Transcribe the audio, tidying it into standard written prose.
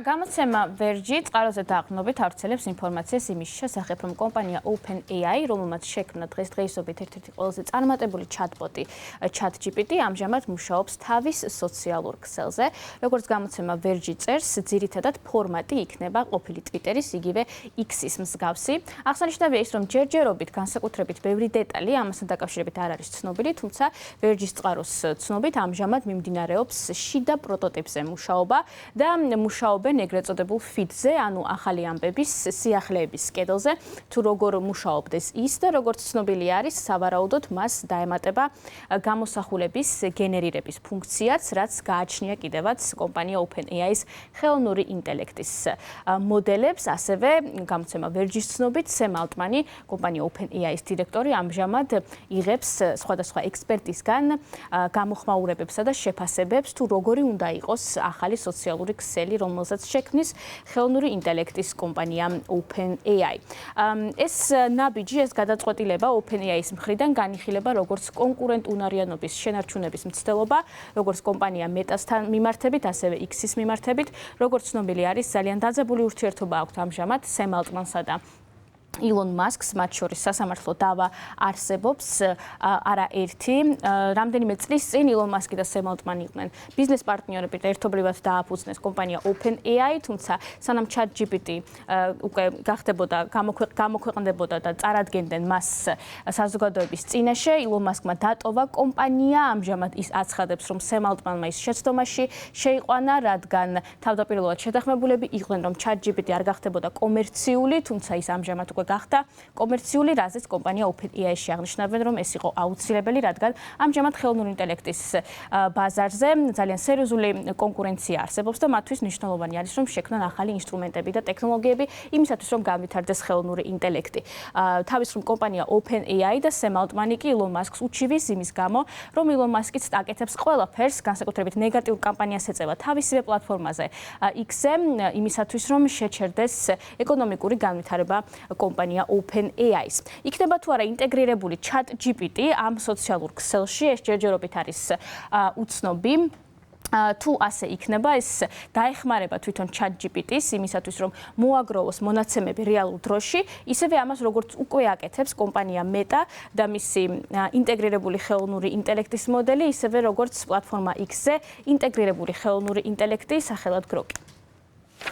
გამოცემა ვერჯი წყაროზე დაყრდნობით ავრცელებს ინფორმაციას იმის შესახებ, რომ კომპანია OpenAI, რომელმაც შექმნა დღესდღეობით ერთ-ერთი ყველაზე წარმატებული ჩატბოტი ChatGPT, ამჟამად მუშაობს თავის სოციალურ ქსელზე. როგორც გამოცემა ვერჯი წერს, ძირითადად ფორმატი იქნება ყოფილი Twitter-ის, იგივე X-ის მსგავსი. აღსანიშნავია ის, რომ ჯერჯერობით განსაკუთრებით ბევრი დეტალი ამასთან დაკავშირებით არ არის ცნობილი, თუმცა ვერჯის წყაროს ცნობით ამჟამად მიმდინარეობს შიდა პროტოტიპზე მუშაობა და მუშაობენ ეგრეთ წოდებულ ფიდზე, ანუ ახალი ამბების სიახლეების კედელზე, თუ როგორ მუშაობდეს ის და როგორც ცნობილი არის, სავარაუდოდ მას დაემატება გამოსახულების გენერირების ფუნქციაც, რაც გააჩნია კიდევაც კომპანია OpenAI-ის ხელოვნური ინტელექტის მოდელებს, ასევე გამოცემა ვერჯის ცნობით, სემ ალტმანი, კომპანია OpenAI-ის დირექტორი, ამჟამად იღებს სხვადასხვა ექსპერტისგან გამოხმაურებებსა და შეფასებებს, თუ როგორი უნდა იყოს ახალი სოციალური ქსელი, რომელსაც შექმნის ხელოვნური ინტელექტის კომპანია OpenAI. ეს ნაბიჯი, ეს გადაწყვეტილება OpenAI-ის მხრიდან განიხილება როგორც კონკურენტუნარიანობის შენარჩუნების მცდელობა, როგორც კომპანია მეტასთან მიმართებით, ასევე X-ის მიმართებით, როგორც ცნობილი არის, ძალიან დაძაბული ურთიერთობა აქვთ ამჟამად სემ ალტმანსა და ილონ მასკს, მათ შორის სასამართლო დავა არსებობს არაერთი. რამდენიმე წლის წინ ილონ მასკი და სემ ალტმანი იყვნენ ბიზნეს პარტნიორები და ერთობლივად დააფუძნეს კომპანია OpenAI, თუმცა სანამ ChatGPT უკვე გახდებოდა, გამოქვეყნდებოდა და წარადგენდნენ მას საზოგადოების წინაშე, ილონ მასკმა დატოვა კომპანია, ამჟამად ის აცხადებს, რომ სემ ალტმანმა ის შეცდომაში შეიყვანა, რადგან თავდაპირველად შეთანხმებულები იყვნენ, რომ ChatGPT არ გახდებოდა კომერციული, თუმცა ის ამჟამად უკვე გახდა კომერციული, რაზეც კომპანია OpenAI-ში აღნიშნავენ, რომ ეს იყო აუცილებელი, რადგან ამჟამად ხელოვნური ინტელექტის ბაზარზე ძალიან სერიოზული კონკურენცია არსებობს და მათთვის მნიშვნელოვანი არის, რომ შექმნან ახალი ინსტრუმენტები და ტექნოლოგიები იმისათვის, რომ განვითარდეს ხელოვნური ინტელექტი. თავის რომ კომპანია OpenAI და სემ ალტმანი კი ილონ მასკს უჩივის იმის გამო, რომ ილონ მასკიც აკეთებს ყველაფერს, განსაკუთრებით ნეგატიურ კამპანიას ეწევა თავისივე პლატფორმაზე X-ზე, იმისათვის, რომ შეჩერდეს ეკონომიკური განვითარება კომპანია OpenAI-ს. იქნება თუ არა ინტეგრირებული ChatGPT ამ სოციალურ ქსელში, ეს ჯერჯერობით არის უცნობი. თუ ასე იქნება, ეს დაეხმარება თვითონ ChatGPT-ს იმისათვის, რომ მოაგროვოს მონაცემები რეალურ დროში, ისევე ამას როგორც უკვე აკეთებს კომპანია Meta და მისი ინტეგრირებული ხელოვნური ინტელექტის მოდელი, ისევე როგორც პლატფორმა X-ზე ინტეგრირებული ხელოვნური ინტელექტი სახელად Grok.